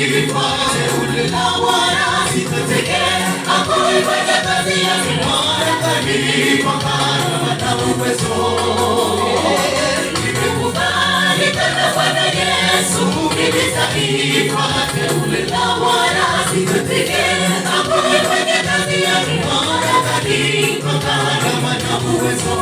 sifa, teule la Bwana sitateke, hakuifanya kazi yake Bwana kanipa karama na uwezo. Nimekubali kana Bwana Yesu, mimi sifa, teule la Bwana sitateke, hakuifanya kazi yake Bwana kanipa karama na uwezo.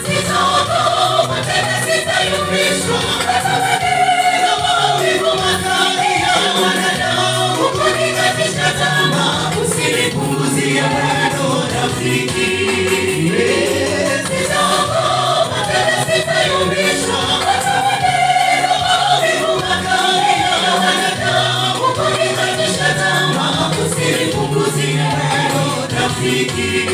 Sitaogopa tena, sitayumbishwa hata maneno maumivu makali ya wanadamu kunikatisha tamaa. Usinipunguzie mwendo rafiki. Sitaogopa tena, sitayumbishwa hata maneno maumivu makali ya wanadamu kunikatisha tamaa. Usinipunguzie mwendo rafiki.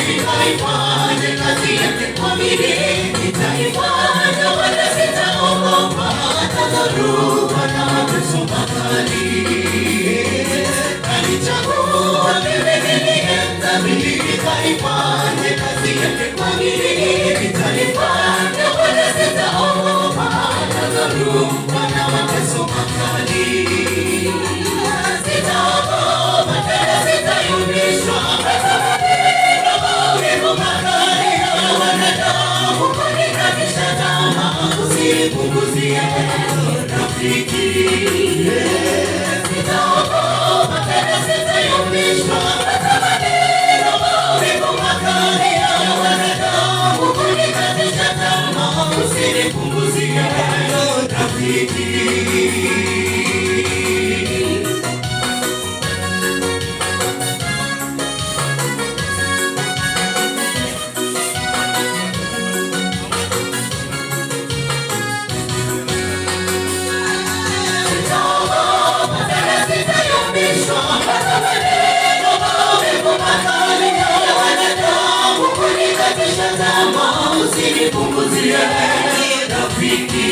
Nitaifanya kazi yake kwa bidii, nitaifanya wala sitaogopa hata dhoruba na mateso makali. Alichagua mimi niendabili, nitaifanya kazi yake kwa bidii, nitaifanya wala sitaogopa hata dhoruba na mateso makali. Sitaogopa tena, sitayumbishwa hata maneno maumivu makali ya wanadamu kunikatisha tamaa. Usinipunguzie rafiki. Sitaogopa tena, sitayumbishwa hata maneno maumivu makali ya wanadamu kunikatisha tamaa. Usinipunguzie rafiki. Usinipunguzie rafiki.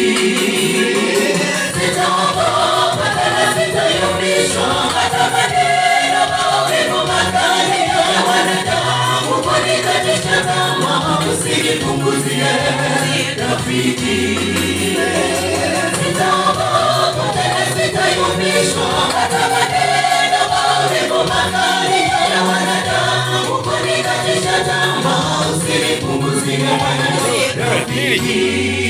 Sitaogopa tena, sitayumbishwa hata maneno maumivu makali ya wanadamu kunikatisha tamaa. Usinipunguzie rafiki. Sitaogopa tena, sitayumbishwa hata maneno maumivu makali ya wanadamu kunikatisha tamaa. Usinipunguzie rafiki.